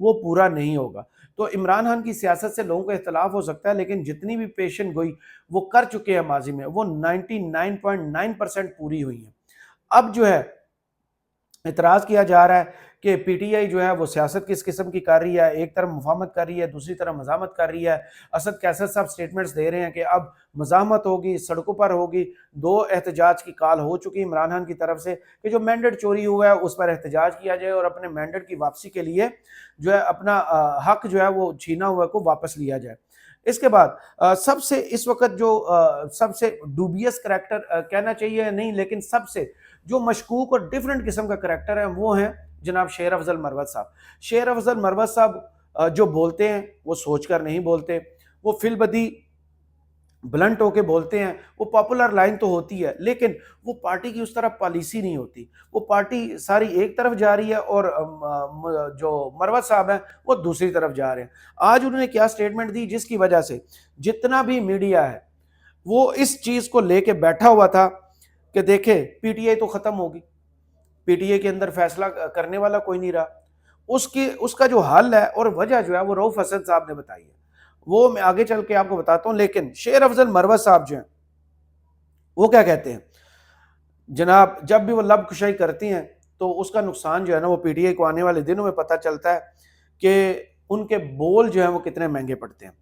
وہ پورا نہیں ہوگا۔ تو عمران خان کی سیاست سے لوگوں کا اختلاف ہو سکتا ہے، لیکن جتنی بھی پیشن گوئی وہ کر چکے ہیں ماضی میں، وہ 99.9% پوری ہوئی ہیں۔ اب جو ہے اعتراض کیا جا رہا ہے کہ پی ٹی آئی جو ہے وہ سیاست کس قسم کی کر رہی ہے، ایک طرف مفاہمت کر رہی ہے، دوسری طرف مزاحمت کر رہی ہے۔ اسد کیسر صاحب سٹیٹمنٹس دے رہے ہیں کہ اب مزاحمت ہوگی، سڑکوں پر ہوگی۔ 2 احتجاج کی کال ہو چکی عمران خان کی طرف سے کہ جو مینڈیٹ چوری ہوا ہے اس پر احتجاج کیا جائے اور اپنے مینڈیٹ کی واپسی کے لیے جو ہے اپنا حق جو ہے وہ چھینا ہوا کو واپس لیا جائے۔ اس کے بعد سب سے اس وقت جو سب سے ڈوبیس کریکٹر کہنا چاہیے نہیں، لیکن سب سے جو مشکوک اور ڈیفرنٹ قسم کا کریکٹر ہے وہ ہیں جناب شیر افضل مروت صاحب۔ شیر افضل مروت صاحب جو بولتے ہیں وہ سوچ کر نہیں بولتے، وہ فی البدی بلنٹ ہو کے بولتے ہیں، وہ پاپولر لائن تو ہوتی ہے لیکن وہ پارٹی کی اس طرح پالیسی نہیں ہوتی، وہ پارٹی ساری ایک طرف جا رہی ہے اور جو مروت صاحب ہیں وہ دوسری طرف جا رہے ہیں۔ آج انہوں نے کیا سٹیٹمنٹ دی جس کی وجہ سے جتنا بھی میڈیا ہے وہ اس چیز کو لے کے بیٹھا ہوا تھا کہ دیکھیں پی ٹی آئی تو ختم ہوگی، پی ٹی آئی کے اندر فیصلہ کرنے والا کوئی نہیں رہا۔ اس کا جو حل ہے اور وجہ جو ہے وہ رؤف حسن صاحب نے بتائی ہے، وہ میں آگے چل کے آپ کو بتاتا ہوں۔ لیکن شیر افضل مروت صاحب جو ہیں وہ کیا کہتے ہیں جناب، جب بھی وہ لب کشائی کرتی ہیں تو اس کا نقصان جو ہے نا وہ پی ٹی آئی کو آنے والے دنوں میں پتہ چلتا ہے کہ ان کے بول جو ہیں وہ کتنے مہنگے پڑتے ہیں۔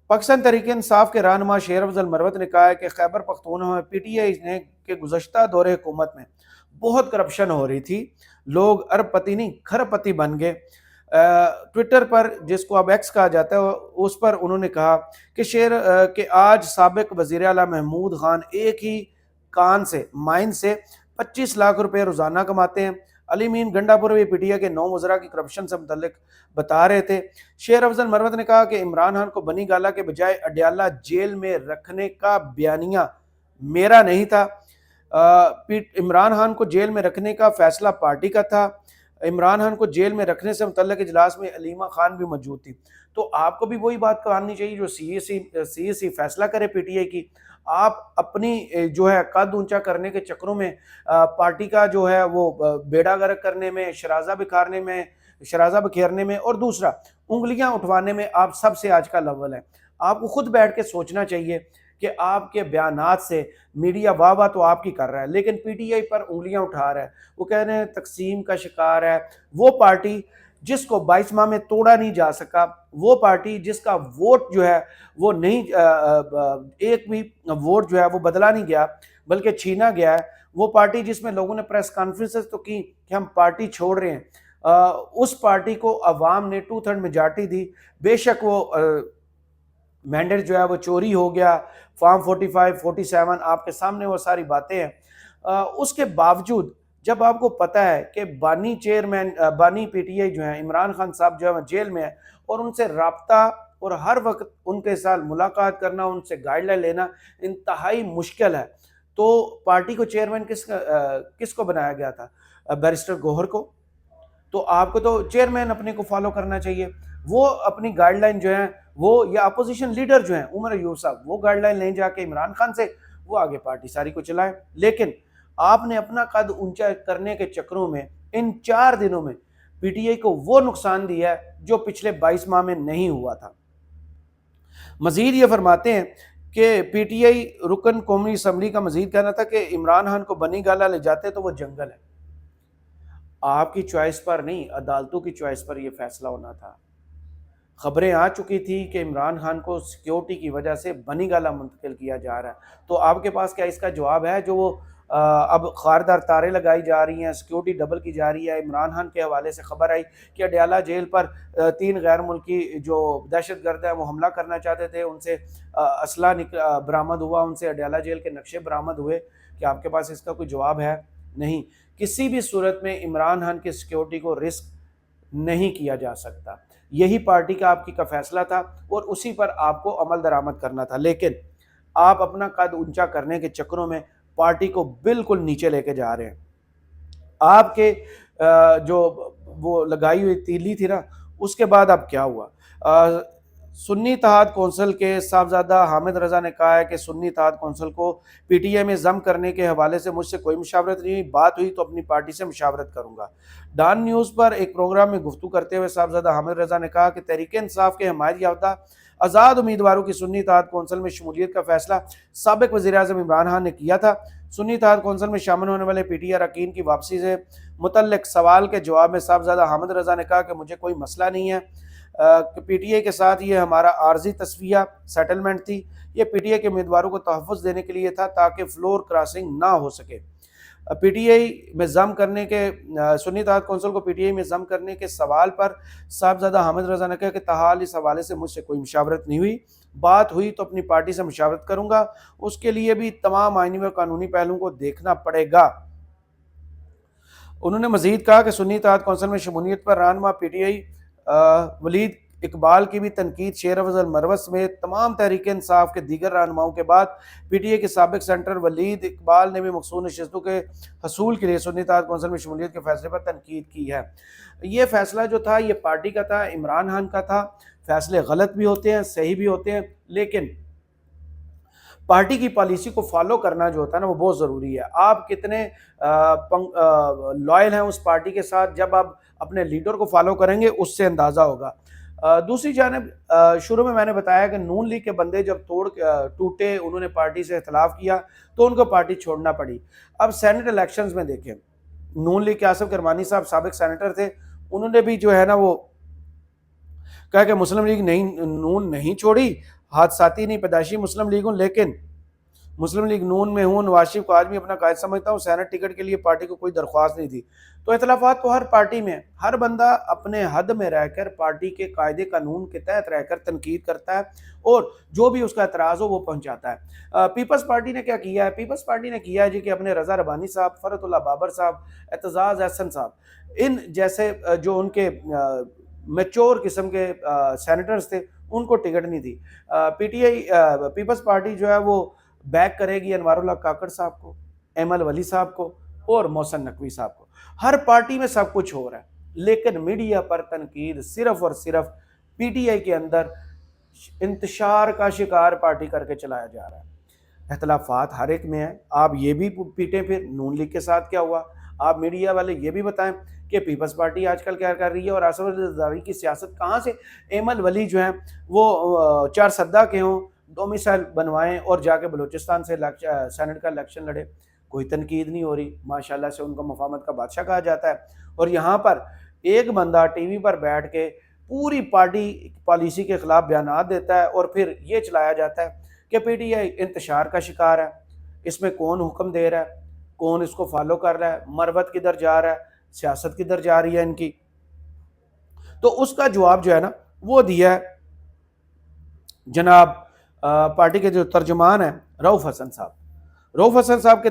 پاکستان تحریک انصاف کے رہنما شیر افضل مروت نے کہا ہے کہ خیبر پختونخوا میں پی ٹی آئی نے کے گزشتہ دور حکومت میں بہت کرپشن ہو رہی تھی، لوگ ارب پتی نہیں کھرب پتی بن گئے۔ ٹویٹر پر جس کو اب ایکس کہا جاتا ہے اس پر انہوں نے کہا کہ آج سابق وزیر اعلیٰ محمود خان ایک ہی کان سے مائن سے 25 لاکھ روپے روزانہ کماتے ہیں۔ علی مین گنڈا پور پی ٹی آئی کے 9 وزراء کی کرپشن سے متعلق بتا رہے تھے۔ شیر افضل مروت نے کہا کہ عمران خان کو بنی گالہ کے بجائے اڈیالہ جیل میں رکھنے کا بیانیہ میرا نہیں تھا، عمران خان کو جیل میں رکھنے کا فیصلہ پارٹی کا تھا۔ عمران خان کو جیل میں رکھنے سے متعلق اجلاس میں علیمہ خان بھی موجود تھی۔ تو آپ کو بھی وہی بات کرنی چاہیے جو سی اے سی فیصلہ کرے پی ٹی آئی کی۔ آپ اپنی جو ہے قد اونچا کرنے کے چکروں میں پارٹی کا جو ہے وہ بیڑا غرق کرنے میں، شرازہ بکھیرنے میں اور دوسرا انگلیاں اٹھوانے میں آپ سب سے آج کل اول ہیں۔ آپ کو خود بیٹھ کے سوچنا چاہیے کہ آپ کے بیانات سے میڈیا واہ واہ تو آپ کی کر رہا ہے لیکن پی ٹی آئی پر انگلیاں اٹھا رہا ہے، وہ کہہ رہے ہیں تقسیم کا شکار ہے۔ وہ پارٹی جس کو 22 ماہ میں توڑا نہیں جا سکا، وہ پارٹی جس کا ووٹ جو ہے وہ نہیں ایک بھی ووٹ جو ہے وہ بدلا نہیں گیا بلکہ چھینا گیا ہے، وہ پارٹی جس میں لوگوں نے پریس کانفرنسز تو کی کہ ہم پارٹی چھوڑ رہے ہیں، اس پارٹی کو عوام نے 2/3 میجارٹی دی۔ بے شک وہ مینڈیٹ جو ہے وہ چوری ہو گیا، فارم 45 47 آپ کے سامنے وہ ساری باتیں ہیں، اس کے باوجود جب آپ کو پتہ ہے کہ بانی پی ٹی آئی جو ہیں عمران خان صاحب جو ہے جیل میں ہے اور ان سے رابطہ اور ہر وقت ان کے ساتھ ملاقات کرنا، ان سے گائیڈ لائن لینا انتہائی مشکل ہے، تو پارٹی کو چیئرمین کس کو بنایا گیا تھا؟ بیرسٹر گوہر کو۔ تو آپ کو تو چیئرمین اپنے کو فالو کرنا چاہیے، وہ اپنی گائیڈ لائن جو ہیں وہ یا اپوزیشن لیڈر جو ہیں عمر ایوب صاحب وہ گائیڈ لائن لیں جا کے عمران خان سے، وہ آگے پارٹی ساری کو چلائیں۔ لیکن آپ نے اپنا قد اونچا کرنے کے چکروں میں ان 4 دنوں میں پی ٹی آئی کو وہ نقصان دیا ہے جو پچھلے 22 ماہ میں نہیں ہوا تھا۔ مزید یہ فرماتے ہیں کہ پی ٹی آئی رکن قومی اسمبلی کا مزید کہنا تھا کہ عمران خان کو بنی گالہ لے جاتے تو وہ جنگل ہے۔ آپ کی چوائس پر نہیں، عدالتوں کی چوائس پر یہ فیصلہ ہونا تھا۔ خبریں آ چکی تھی کہ عمران خان کو سیکیورٹی کی وجہ سے بنی گالہ منتقل کیا جا رہا ہے، تو آپ کے پاس کیا اس کا جواب ہے؟ جو وہ اب خاردار تاریں لگائی جا رہی ہیں، سیکیورٹی ڈبل کی جا رہی ہے۔ عمران خان کے حوالے سے خبر آئی کہ اڈیالہ جیل پر 3 غیر ملکی جو دہشت گرد ہیں وہ حملہ کرنا چاہتے تھے، ان سے اسلحہ برآمد ہوا، ان سے اڈیالہ جیل کے نقشے برآمد ہوئے۔ کہ آپ کے پاس اس کا کوئی جواب ہے؟ نہیں۔ کسی بھی صورت میں عمران خان کی سیکیورٹی کو رسک نہیں کیا جا سکتا، یہی پارٹی کا آپ کی کا فیصلہ تھا اور اسی پر آپ کو عمل درآمد کرنا تھا، لیکن آپ اپنا قد اونچا کرنے کے چکروں میں پارٹی کو بالکل نیچے لے کے جا رہے ہیں۔ آپ کے جو وہ لگائی ہوئی تیلی تھی نا، اس کے بعد اب کیا ہوا؟ سنی اتحاد کونسل کے صاحبزادہ حامد رضا نے کہا ہے کہ سنی اتحاد کونسل کو پی ٹی آئی میں ضم کرنے کے حوالے سے مجھ سے کوئی مشاورت نہیں ہوئی، بات ہوئی تو اپنی پارٹی سے مشاورت کروں گا۔ ڈان نیوز پر ایک پروگرام میں گفتگو کرتے ہوئے صاحبزادہ حامد رضا نے کہا کہ تحریک انصاف کے حمایت یافتہ آزاد امیدواروں کی سنی اتحاد کونسل میں شمولیت کا فیصلہ سابق وزیر اعظم عمران خان نے کیا تھا۔ سنی اتحاد کونسل میں شامل ہونے والے پی ٹی آئی اراکین کی واپسی سے متعلق سوال کے جواب میں صاحبزادہ حامد رضا نے کہا کہ مجھے کوئی مسئلہ نہیں ہے کہ پی ٹی آئی کے ساتھ یہ ہمارا عارضی تصفیہ سیٹلمنٹ تھی، یہ پی ٹی آئی کے امیدواروں کو تحفظ دینے کے لیے تھا تاکہ فلور کراسنگ نہ ہو سکے۔ پی ٹی آئی میں ضم کرنے کے سنی اتحاد کونسل کو پی ٹی آئی میں ضم کرنے کے سوال پر صاحبزادہ حامد رضا نے کہا کہ تاحال اس حوالے سے مجھ سے کوئی مشاورت نہیں ہوئی، بات ہوئی تو اپنی پارٹی سے مشاورت کروں گا، اس کے لیے بھی تمام آئینی و قانونی پہلوؤں کو دیکھنا پڑے گا۔ انہوں نے مزید کہا کہ سنی اتحاد کونسل میں شمولیت پر رہنما پی ٹی آئی ولید اقبال کی بھی تنقید شیر افضل مروت سمیت تمام تحریک انصاف کے دیگر رہنماؤں کے بعد پی ٹی آئی کے سابق سینیٹر ولید اقبال نے بھی مقصود نشستوں کے حصول کے لیے سنی اتحاد کونسل میں شمولیت کے فیصلے پر تنقید کی ہے۔ یہ فیصلہ جو تھا یہ پارٹی کا تھا، عمران خان کا تھا۔ فیصلے غلط بھی ہوتے ہیں، صحیح بھی ہوتے ہیں، لیکن پارٹی کی پالیسی کو فالو کرنا جو ہوتا ہے نا وہ بہت ضروری ہے۔ آپ کتنے لائل ہیں اس پارٹی کے ساتھ، جب آپ اپنے لیڈر کو فالو کریں گے اس سے اندازہ ہوگا۔ دوسری جانب شروع میں نے بتایا کہ نون لیگ کے بندے جب ٹوٹے، انہوں نے پارٹی سے اختلاف کیا تو ان کو پارٹی چھوڑنا پڑی۔ اب سینٹ الیکشنز میں دیکھیں، نون لیگ کے آصف کرمانی صاحب سابق سینیٹر تھے، انہوں نے بھی جو ہے نا وہ کہا کہ مسلم لیگ نون نہیں چھوڑی، حادثاتی نہیں پیدائشی مسلم لیگ ہوں، لیکن مسلم لیگ نون میں ہوں، نواز شریف کو آج بھی اپنا قائد سمجھتا ہوں، سینٹ ٹکٹ کے لیے پارٹی کو کوئی درخواست نہیں تھی۔ تو اختلافات تو ہر پارٹی میں، ہر بندہ اپنے حد میں رہ کر پارٹی کے قاعدے قانون کے تحت رہ کر تنقید کرتا ہے اور جو بھی اس کا اعتراض ہو وہ پہنچاتا ہے۔ پیپلز پارٹی نے کیا کیا ہے؟ پیپلز پارٹی نے کیا ہے جی کہ اپنے رضا ربانی صاحب، فرحت اللہ بابر صاحب، اعتزاز احسن صاحب، ان جیسے جو ان کے میچور قسم کے سینیٹرز تھے ان کو ٹکٹ نہیں تھی۔ P T I peoples party جو ہے وہ بیک کرے گی انوار اللہ کاکڑ صاحب کو، ایمل ولی صاحب کو اور محسن نقوی صاحب کو۔ ہر پارٹی میں سب کچھ ہو رہا ہے، لیکن میڈیا پر تنقید صرف اور صرف پی ٹی آئی کے اندر انتشار کا شکار پارٹی کر کے چلایا جا رہا ہے۔ اختلافات ہر ایک میں ہیں، آپ یہ بھی پیٹیں پھر نون لیگ کے ساتھ کیا ہوا، آپ میڈیا والے یہ بھی بتائیں کہ پیپلز پارٹی آج کل کیا کر رہی ہے اور آصف زرداری کی سیاست کہاں سے۔ ایمل ولی جو ہیں وہ چار سدہ کے ہوں، ڈومیسائل بنوائیں اور جا کے بلوچستان سے سینٹ کا الیکشن لڑے، کوئی تنقید نہیں ہو رہی، ماشاءاللہ سے ان کو مفاہمت کا بادشاہ کہا جاتا ہے۔ اور یہاں پر ایک بندہ ٹی وی پر بیٹھ کے پوری پارٹی پالیسی کے خلاف بیانات دیتا ہے اور پھر یہ چلایا جاتا ہے کہ پی ٹی آئی انتشار کا شکار ہے، اس میں کون حکم دے رہا ہے، کون اس کو فالو کر رہا ہے، مروت کدھر جا رہا ہے، سیاست کدھر جا رہی ہے ان کی۔ تو اس کا جواب جو ہے نا وہ دیا ہے جناب پارٹی کے جو ترجمان ہیں رؤف حسن صاحب۔ رؤف حسن صاحب کے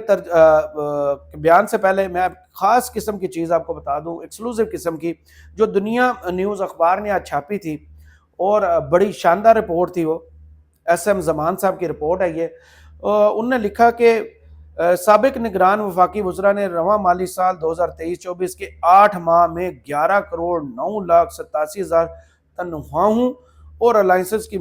بیان سے پہلے میں خاص قسم کی چیز آپ کو بتا دوں، ایکسکلوزیو قسم کی، جو دنیا نیوز اخبار نے آج چھاپی تھی اور بڑی شاندار رپورٹ تھی، وہ ایس ایم زمان صاحب کی رپورٹ ہے یہ۔ انہوں نے لکھا کہ سابق نگران وفاقی وزراء نے رواں مالی سال 2023-24 کے 8 ماہ میں 11,09,87,000 تنخواہوں اور الاؤنسز کی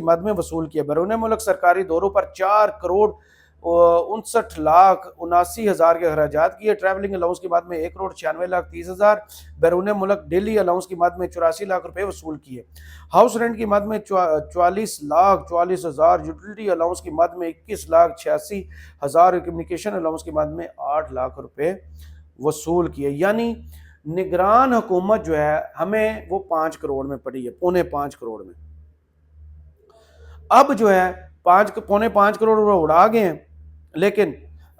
مد میں وصول کیا۔ بیرون ملک سرکاری دوروں پر 4,59,79,000 کے اخراجات کیے۔ ٹریولنگ الاؤنس کی مد میں 1,96,30,000، بیرون ملک ڈیلی الاؤنس کی مد میں 84 لاکھ روپے وصول کیے۔ ہاؤس رینٹ کی مد میں 44,40,000، یوٹیلیٹی الاؤنس کی مد میں 21,86,000، کمیونیکیشن الاؤنس کی مد میں 8 لاکھ روپے وصول کیے۔ یعنی نگران حکومت جو ہے ہمیں وہ 5 کروڑ میں پڑی ہے، 4.25 کروڑ میں۔ اب جو ہے 5.25 کروڑ روپے اڑا گئے ہیں، لیکن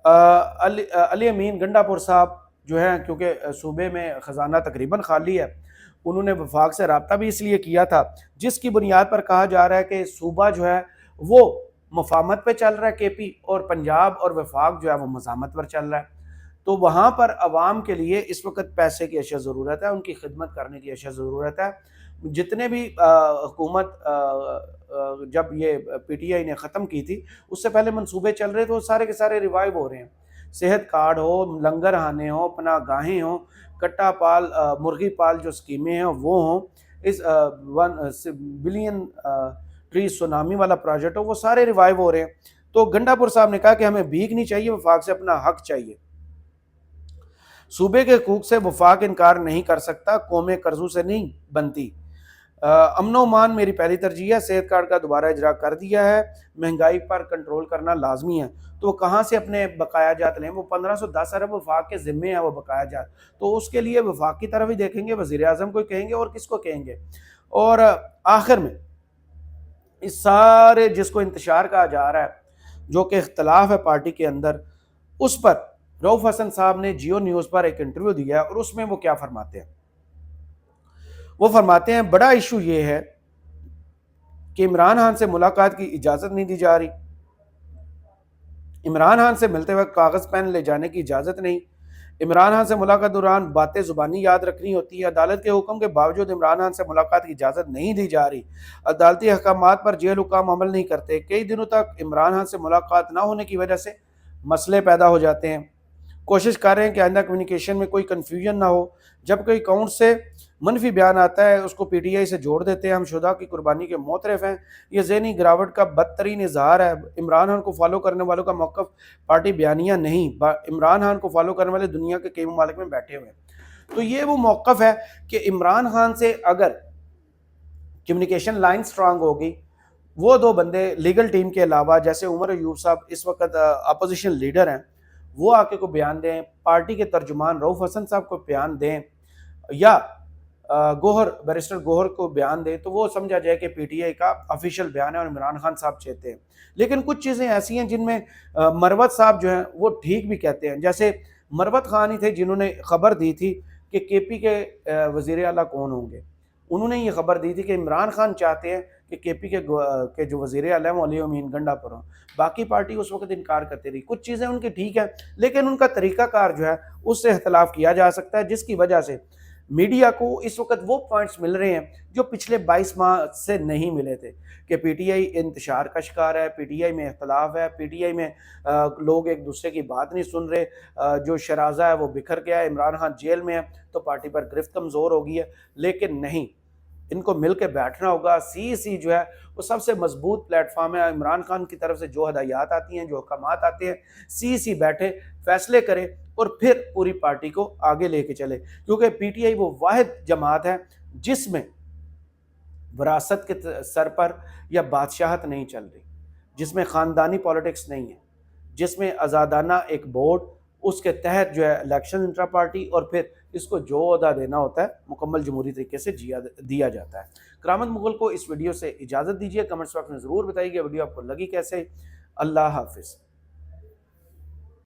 علی امین گنڈا پور صاحب جو ہیں، کیونکہ صوبے میں خزانہ تقریباً خالی ہے، انہوں نے وفاق سے رابطہ بھی اس لیے کیا تھا، جس کی بنیاد پر کہا جا رہا ہے کہ صوبہ جو ہے وہ مفاہمت پہ چل رہا ہے کے پی، اور پنجاب اور وفاق جو ہے وہ مزاحمت پر چل رہا ہے۔ تو وہاں پر عوام کے لیے اس وقت پیسے کی اشد ضرورت ہے، ان کی خدمت کرنے کی اشد ضرورت ہے۔ جتنے بھی حکومت جب یہ پی ٹی آئی نے ختم کی تھی اس سے پہلے منصوبے چل رہے تھے، وہ سارے کے سارے ریوائیو ہو رہے ہیں۔ صحت کارڈ ہو، لنگر خانے ہوں، پناہ گاہیں ہوں، کٹا پال مرغی پال جو سکیمیں ہیں وہ ہوں، اس 1 بلین ٹری سونامی والا پروجیکٹ ہو، وہ سارے ریوائیو ہو رہے ہیں۔ تو گنڈا پور صاحب نے کہا کہ ہمیں بھیک نہیں چاہیے، وفاق سے اپنا حق چاہیے۔ صوبے کے حقوق سے وفاق انکار نہیں کر سکتا، قومیں قرضوں سے نہیں بنتی۔ امن و امان میری پہلی ترجیح ہے، صحت کارڈ کا دوبارہ اجرا کر دیا ہے، مہنگائی پر کنٹرول کرنا لازمی ہے۔ تو وہ کہاں سے اپنے بقایا جات لیں؟ وہ 1510 ارب وفاق کے ذمے ہیں وہ بقایا جات، تو اس کے لیے وفاق کی طرف ہی دیکھیں گے، وزیر اعظم کو کہیں گے اور کس کو کہیں گے؟ اور آخر میں اس سارے جس کو انتشار کہا جا رہا ہے، جو کہ اختلاف ہے پارٹی کے اندر، اس پر رؤف حسن صاحب نے جیو نیوز پر ایک انٹرویو دیا ہے، اور اس میں وہ کیا فرماتے ہیں؟ وہ فرماتے ہیں بڑا ایشو یہ ہے کہ عمران خان سے ملاقات کی اجازت نہیں دی جا رہی، عمران خان سے ملتے وقت کاغذ پین لے جانے کی اجازت نہیں، عمران خان سے ملاقات دوران باتیں زبانی یاد رکھنی ہوتی ہے، عدالت کے حکم کے باوجود عمران خان سے ملاقات کی اجازت نہیں دی جا رہی، عدالتی احکامات پر جیل حکام عمل نہیں کرتے، کئی دنوں تک عمران خان سے ملاقات نہ ہونے کی وجہ سے مسئلے پیدا ہو جاتے ہیں، کوشش کر رہے ہیں کہ آئندہ کمیونیکیشن میں کوئی کنفیوژن نہ ہو، جب کوئی اکاؤنٹ سے منفی بیان آتا ہے اس کو پی ٹی آئی سے جوڑ دیتے ہیں، ہم شہداء کی قربانی کے معترف ہیں، یہ ذہنی گراوٹ کا بدترین اظہار ہے، عمران خان کو فالو کرنے والوں کا موقف پارٹی بیانیہ نہیں، عمران خان کو فالو کرنے والے دنیا کے کئی ممالک میں بیٹھے ہوئے ہیں۔ تو یہ وہ موقف ہے کہ عمران خان سے اگر کمیونیکیشن لائن سٹرانگ ہوگی، وہ دو بندے لیگل ٹیم کے علاوہ، جیسے عمر ایوب صاحب اس وقت اپوزیشن لیڈر ہیں، وہ آ کے کو بیان دیں، پارٹی کے ترجمان رؤف حسن صاحب کو بیان دیں، یا بیرسٹر گوہر کو بیان دیں، تو وہ سمجھا جائے کہ پی ٹی آئی کا افیشل بیان ہے اور عمران خان صاحب چاہتے ہیں۔ لیکن کچھ چیزیں ایسی ہیں جن میں مروت صاحب جو ہیں وہ ٹھیک بھی کہتے ہیں، جیسے مروت خان ہی تھے جنہوں نے خبر دی تھی کہ کے پی کے وزیر اعلیٰ کون ہوں گے، انہوں نے یہ خبر دی تھی کہ عمران خان چاہتے ہیں کہ کے پی کے جو وزیر اعلیٰ ہیں وہ علی امین گنڈا پر ہوں، باقی پارٹی اس وقت انکار کرتی رہی۔ کچھ چیزیں ان کی ٹھیک ہیں، لیکن ان کا طریقہ کار جو ہے اس سے اختلاف کیا جا سکتا ہے، جس کی وجہ سے میڈیا کو اس وقت وہ پوائنٹس مل رہے ہیں جو پچھلے 22 ماہ سے نہیں ملے تھے، کہ پی ٹی آئی انتشار کا شکار ہے، پی ٹی آئی میں اختلاف ہے، پی ٹی آئی میں لوگ ایک دوسرے کی بات نہیں سن رہے، جو شرازہ ہے وہ بکھر گیا ہے، عمران خان جیل میں ہے تو پارٹی پر گرفت کمزور ہو گئی ہے۔ لیکن نہیں، ان کو مل کے بیٹھنا ہوگا۔ سی جو ہے وہ سب سے مضبوط پلیٹ فارم ہے، عمران خان کی طرف سے جو ہدایات آتی ہیں، جو حکامات آتے ہیں، سی بیٹھے فیصلے کرے اور پھر پوری پارٹی کو آگے لے کے چلے، کیونکہ پی ٹی آئی وہ واحد جماعت ہے جس میں وراثت کے سر پر یا بادشاہت نہیں چل رہی، جس میں خاندانی پالیٹکس نہیں ہے، جس میں آزادانہ ایک بورڈ، اس کے تحت جو ہے الیکشن انٹرا پارٹی، اور پھر اس کو جو عہدہ دینا ہوتا ہے مکمل جمہوری طریقے سے دیا جاتا ہے۔ کرامت مغل کو اس ویڈیو سے اجازت دیجیے، کمنٹس باکس میں ضرور بتائیے کہ ویڈیو آپ کو لگی کیسے۔ اللہ حافظ۔